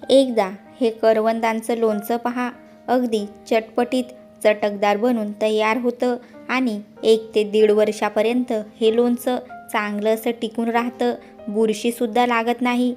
एकदा हे करवंदांचं लोणचं पहा, अगदी चटपटीत चटकदार बनून तयार होतं आणि 1 ते 1.5 वर्षापर्यंत हे लोणचं चांगलं असं टिकून राहतं, बुरशीसुद्धा लागत नाही.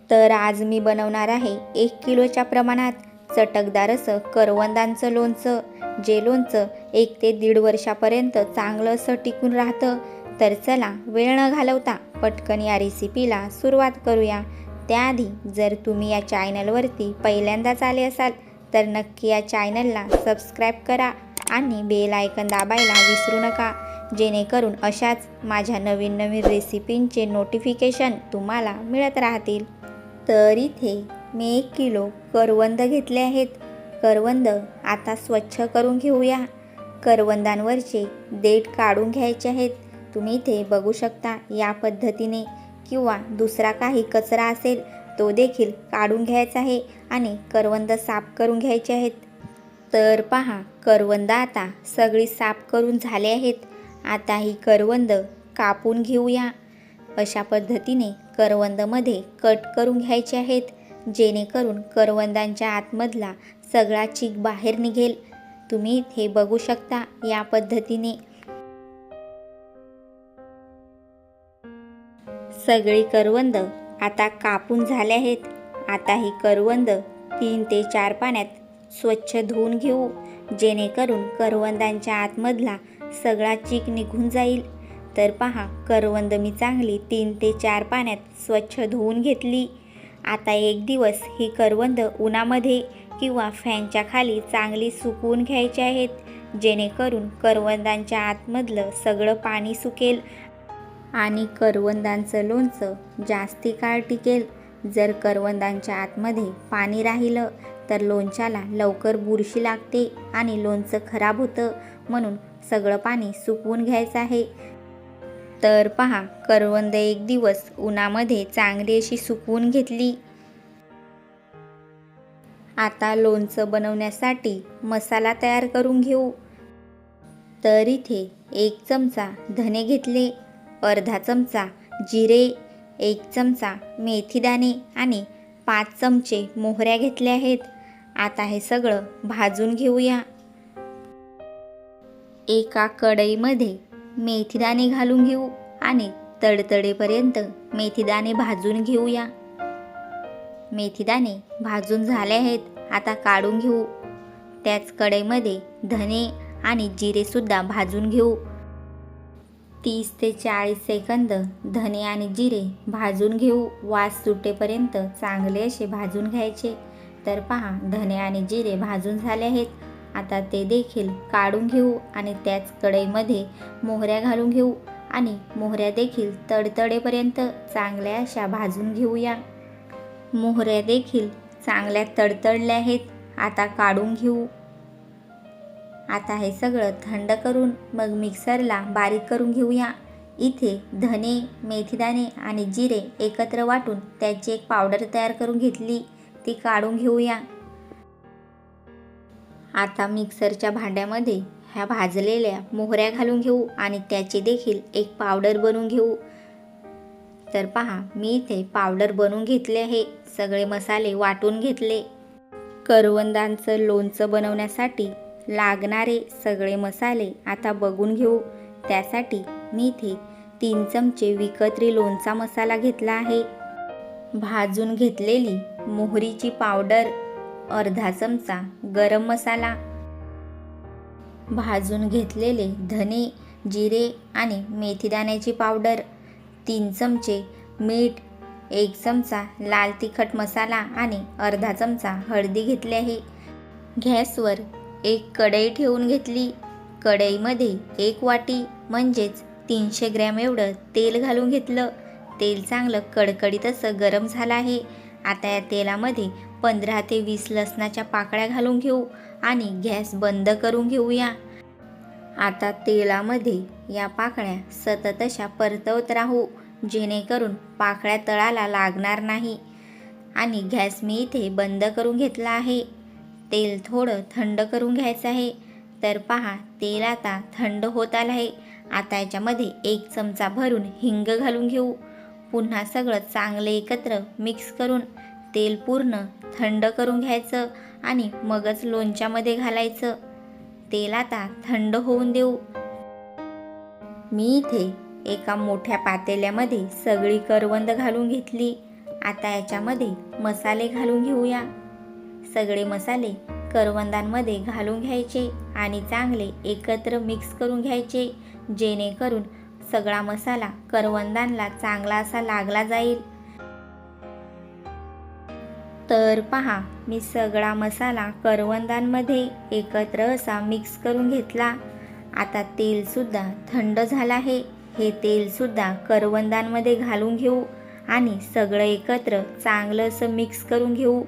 तर आज मी बनवणार आहे 1 किलोच्या प्रमाणात चटकदार असं करवंदांचं लोणचं, जे लोणचं 1 ते 1.5 वर्षापर्यंत चांगलं असं टिकून राहतं. तर चला वेळ न घालवता पटकन या रेसिपीला सुरुवात करूया. त्याआधी जर तुम्ही या चॅनलवरती पहिल्यांदाच आले असाल तर नक्की या चॅनलला सबस्क्राईब करा आणि बेल आयकन दाबायला विसरू नका, जेणेकरून अशाच माझ्या नवीन नवीन रेसिपींचे नोटिफिकेशन तुम्हाला मिळत राहतील. तर इथे मी 1 किलो करवंद घेतले आहेत. करवंद आता स्वच्छ करून घेऊया. करवंदांवरचे देठ काढून घ्यायचे आहेत. तुम्ही इथे बघू शकता या पद्धतीने, किंवा दुसरा काही कचरा असेल तो देखील काढून घ्यायचा आहे आणि करवंद साफ करून घ्यायचे आहेत. तर पहा, करवंद आता सगळी साफ करून झाले आहेत. आता ही करवंद कापून घेऊया. अशा पद्धतीने करवंदमध्ये कट करून घ्यायचे आहेत, जेणेकरून करवंदांच्या आतमधला सगळा चीक बाहेर निघेल. तुम्ही इथे बघू शकता या पद्धतीने सगळी करवंद आता कापून झाले आहेत. आता ही करवंद 3 ते 4 पाण्यात स्वच्छ धुवून घेऊ, जेणेकरून करवंदांच्या आतमधला सगळा चीक निघून जाईल. तर पहा, करवंद मी चांगली 3 ते 4 पाण्यात स्वच्छ धुवून घेतली. आता 1 दिवस ही करवंद उन्हामध्ये किंवा फॅनच्या खाली चांगली सुकवून घ्यायची आहेत, जेणेकरून करवंदांच्या आतमधलं सगळं पाणी सुकेल आणि करवंदांचं लोणचं जास्ती काळ टिकेल. जर करवंदांच्या आतमध्ये पाणी राहिलं तर लोणच्याला लवकर बुरशी लागते आणि लोणचं खराब होतं, म्हणून सगळं पाणी सुकवून घ्यायचं आहे. तर पहा, करवंद 1 दिवस उन्हामध्ये चांगली अशी सुकवून घेतली. आता लोणचं बनवण्यासाठी मसाला तयार करून घेऊ. तर इथे 1 चमचा धने घेतले, अर्धा चमचा जिरे, 1 चमचा मेथीदाणे आणि 5 चमचे मोहऱ्या घेतल्या आहेत. आता हे सगळं भाजून घेऊया. एका कढईमध्ये मेथीदाणे घालून घेऊ आणि तडतडेपर्यंत मेथीदाणे भाजून घेऊया. मेथीदाणे भाजून झाले आहेत. आता काढून घेऊ. त्याच कढईमध्ये धने आणि जिरेसुद्धा भाजून घेऊ. 30 ते 40 सेकंद धने आणि जिरे भाजून घेऊ. वास सुटेपर्यंत चांगले असे भाजून घ्यायचे. तर पहा, धने आणि जिरे भाजून झाले आहेत. आता ते देखील काढून घेऊ आणि त्याच कढईमध्ये मोहऱ्या घालून घेऊ आणि मोहऱ्या देखील तडतडेपर्यंत चांगल्या अशा भाजून घेऊया. मोहऱ्या देखील चांगल्या तडतडल्या आहेत. आता काढून घेऊ. आता हे सगळं थंड करून मग मिक्सरला बारीक करून घेऊया. इथे धने, मेथीदाणे आणि जिरे एकत्र वाटून त्याची एक पावडर तयार करून घेतली, ती काढून घेऊया. आता मिक्सरच्या भांड्यामध्ये ह्या भाजलेल्या मोहऱ्या घालून घेऊ आणि त्याची देखील एक पावडर बनवून घेऊ. तर पहा, मी इथे पावडर बनवून घेतले आहे. सगळे मसाले वाटून घेतले. करवंदांचं लोणचं बनवण्यासाठी लागणारे सगळे मसाले आता बघून घेऊ. त्यासाठी मी इथे 3 चमचे विकतरी लोणचा मसाला घेतला आहे. भाजून घेतलेली मोहरीची पावडर, अर्धा चमचा गरम मसाला, भाजून घेतलेले धने, जिरे आणि मेथीदाण्याची पावडर, 3 चमचे मीठ, 1 चमचा लाल तिखट मसाला आणि अर्धा चमचा हळदी घेतली आहे. गॅसवर एक कढई ठेवून घेतली. कढईमध्ये 1 वाटी म्हणजेच 300 ग्रॅम एवढं तेल घालून घेतलं. तेल चांगलं कडकडीत असं गरम झालं आहे. आता या तेलामध्ये 15 ते 20 लसणाच्या पाकळ्या घालून घेऊ आणि गॅस बंद करून घेऊया. आता तेलामध्ये या पाकळ्या सतत अशा परतवत राहू, जेणेकरून पाकळ्या तळाला लागणार नाही. आणि गॅस मी इथे बंद करून घेतला आहे. तेल थोडं थंड करून घ्यायचं आहे. तर पहा, तेल आता थंड होत आलं आहे. आता याच्यामध्ये 1 चमचा भरून हिंग घालून घेऊ. पुन्हा सगळं चांगलं एकत्र मिक्स करून तेल पूर्ण थंड करून घ्यायचं आणि मगच लोणच्यामध्ये घालायचं. तेल आता थंड होऊन देऊ. मी इथे एका मोठ्या पातेल्यामध्ये सगळी करवंद घालून घेतली. आता याच्यामध्ये मसाले घालून घेऊया. सगळे मसाले करवंदांमध्ये घालून घ्यायचे आणि चांगले एकत्र मिक्स करून घ्यायचे, जेणेकरून सगळा मसाला करवंदांना चांगला असा लागला जाईल. तर पहा, मी सगळा मसाला करवंदांमध्ये एकत्र असा मिक्स करून घेतला. आता तेलसुद्धा थंड झालं आहे. हे तेलसुद्धा करवंदांमध्ये घालून घेऊ आणि सगळं एकत्र चांगलं असं मिक्स करून घेऊ.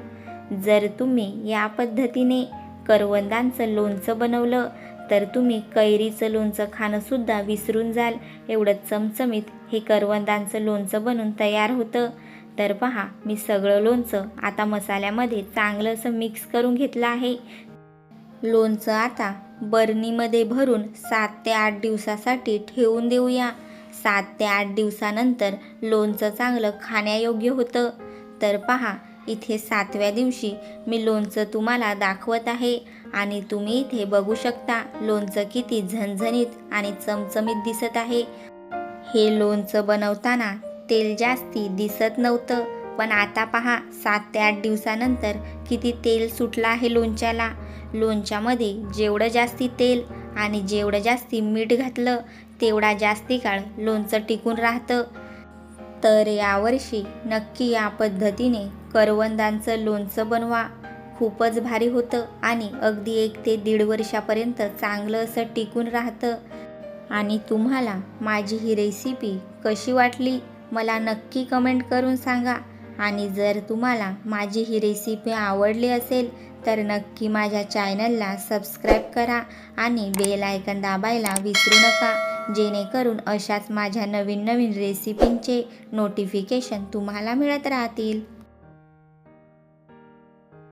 जर तुम्ही या पद्धतीने करवंदांचं लोणचं बनवलं तर तुम्ही कैरीचं लोणचं खाणंसुद्धा विसरून जाल. एवढं चमचमीत हे करवंदांचं लोणचं बनून तयार होतं. तर पहा, मी सगळं लोणचं आता मसाल्यामध्ये चांगलं असं मिक्स करून घेतलं आहे. लोणचं आता बरणीमध्ये भरून 7 ते 8 दिवसासाठी ठेवून देऊया. 7 ते 8 दिवसानंतर लोणचं चांगलं खाण्यायोग्य होतं. तर पहा, इथे 7व्या दिवशी मी लोणचं तुम्हाला दाखवत आहे आणि तुम्ही इथे बघू शकता लोणचं किती झणझणीत आणि चमचमीत दिसत आहे. हे लोणचं बनवताना तेल जास्ती दिसत नव्हतं, पण आता पहा 7 ते 8 दिवसानंतर किती तेल सुटलं आहे लोणच्याला. लोणच्यामध्ये जेवढं जास्ती तेल आणि जेवढं जास्ती मीठ घातलं तेवढा जास्ती काळ लोणचं टिकून राहतं. तर यावर्षी नक्की या पद्धतीने करवंदांचं लोणचं बनवा. खूपच भारी होतं आणि अगदी 1 ते 1.5 वर्षापर्यंत चांगलं असं टिकून राहतं. आणि तुम्हाला माझी ही रेसिपी कशी वाटली मला नक्की कमेंट करून सांगा. आणि जर तुम्हाला माझी ही रेसिपी आवडली असेल तर नक्की माझ्या चॅनलला सबस्क्राईब करा आणि बेल आयकन दाबायला विसरू नका, जेणेकरून अशाच माझ्या नवीन नवीन रेसिपींचे नोटिफिकेशन तुम्हाला मिळत राहतील.